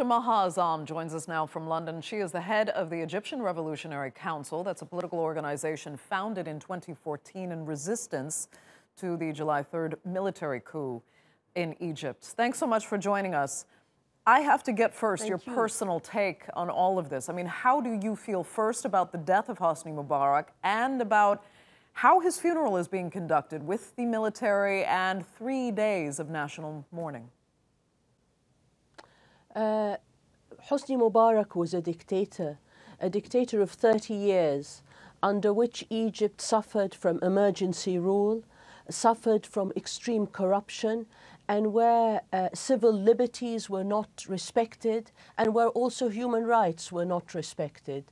Maha Azzam joins us now from London. She is the head of the Egyptian Revolutionary Council. That's a political organization founded in 2014 in resistance to the July 3rd military coup in Egypt. Thanks so much for joining us. I have to get first your personal take on all of this. I mean, how do you feel first about the death of Hosni Mubarak and about how his funeral is being conducted with the military and 3 days of national mourning? Hosni Mubarak was a dictator of 30 years, under which Egypt suffered from emergency rule, suffered from extreme corruption, and where civil liberties were not respected, and where also human rights were not respected.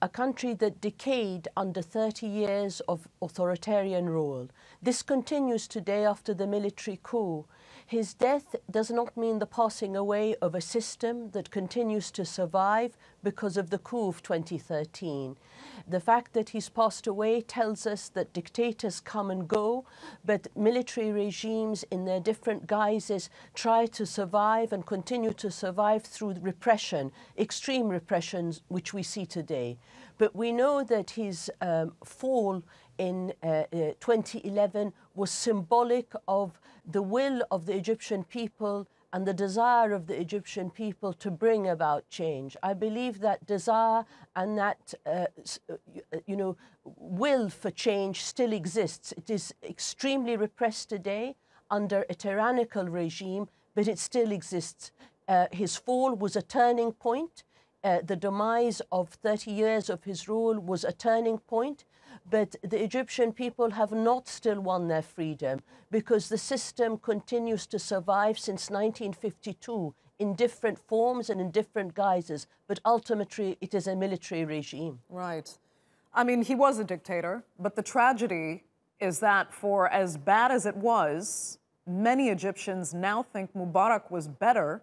A country that decayed under 30 years of authoritarian rule. This continues today after the military coup. His death does not mean the passing away of a system that continues to survive because of the coup of 2013. The fact that he's passed away tells us that dictators come and go, but military regimes in their different guises try to survive and continue to survive through repression, extreme repressions, which we see today. But we know that his fall in 2011 was symbolic of the will of the Egyptian people and the desire of the Egyptian people to bring about change. I believe that desire and that will for change still exists. It is extremely repressed today under a tyrannical regime, but it still exists. His fall was a turning point. The demise of 30 years of his rule was a turning point. But the Egyptian people have not still won their freedom because the system continues to survive since 1952 in different forms and in different guises. But ultimately, it is a military regime. Right. I mean, he was a dictator, but the tragedy is that for as bad as it was, many Egyptians now think Mubarak was better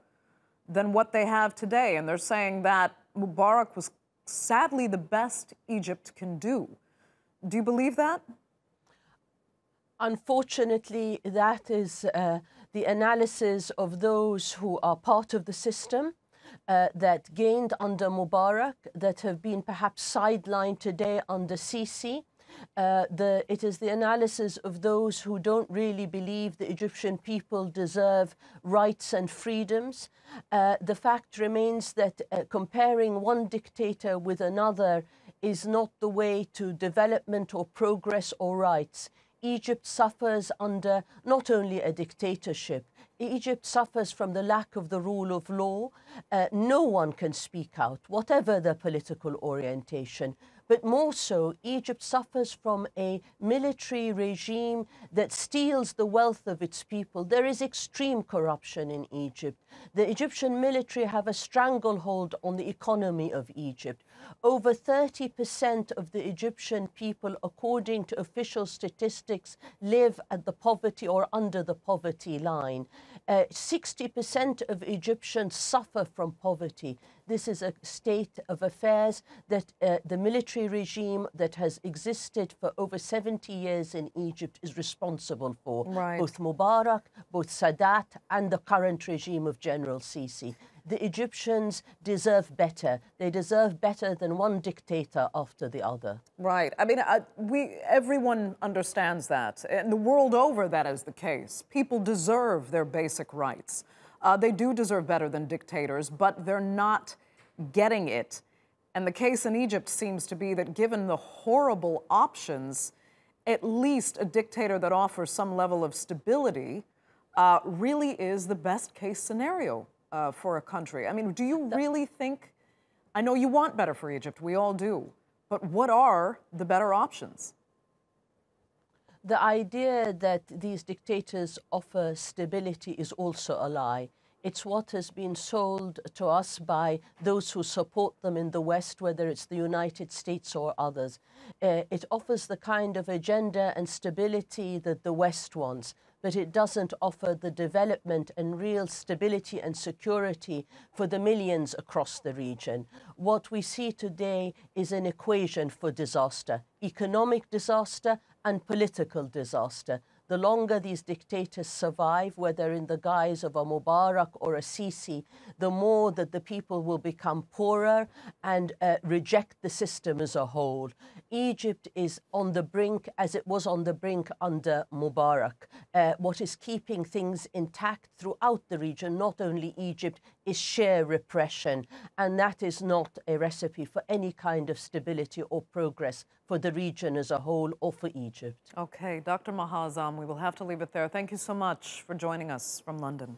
than what they have today. And they're saying that Mubarak was sadly the best Egypt can do. Do you believe that? Unfortunately, that is the analysis of those who are part of the system that gained under Mubarak, that have been perhaps sidelined today under Sisi. It is the analysis of those who don't really believe the Egyptian people deserve rights and freedoms. The fact remains that comparing one dictator with another is not the way to development or progress or rights. Egypt suffers under not only a dictatorship, Egypt suffers from the lack of the rule of law. No one can speak out, whatever their political orientation. But more so, Egypt suffers from a military regime that steals the wealth of its people. There is extreme corruption in Egypt. The Egyptian military have a stranglehold on the economy of Egypt. Over 30% of the Egyptian people, according to official statistics, live at the poverty or under the poverty line. 60% of Egyptians suffer from poverty. This is a state of affairs that the military regime that has existed for over 70 years in Egypt is responsible for. Right. Both Mubarak, both Sadat, and the current regime of General Sisi. The Egyptians deserve better. They deserve better than one dictator after the other. Right. I mean, everyone understands that. And the world over, that is the case. People deserve their basic rights. They do deserve better than dictators, but they're not getting it. And the case in Egypt seems to be that given the horrible options, at least a dictator that offers some level of stability really is the best case scenario for a country. I mean, do you really think, I know you want better for Egypt, we all do, but what are the better options? The idea that these dictators offer stability is also a lie. It's what has been sold to us by those who support them in the West, whether it's the United States or others. It offers the kind of agenda and stability that the West wants, but it doesn't offer the development and real stability and security for the millions across the region. What we see today is an equation for disaster, economic disaster and political disaster. The longer these dictators survive, whether in the guise of a Mubarak or a Sisi, the more that the people will become poorer and reject the system as a whole. Egypt is on the brink, as it was on the brink under Mubarak. What is keeping things intact throughout the region, not only Egypt, is sheer repression. And that is not a recipe for any kind of stability or progress for the region as a whole or for Egypt. Okay, Dr. Maha Azzam, we will have to leave it there. Thank you so much for joining us from London.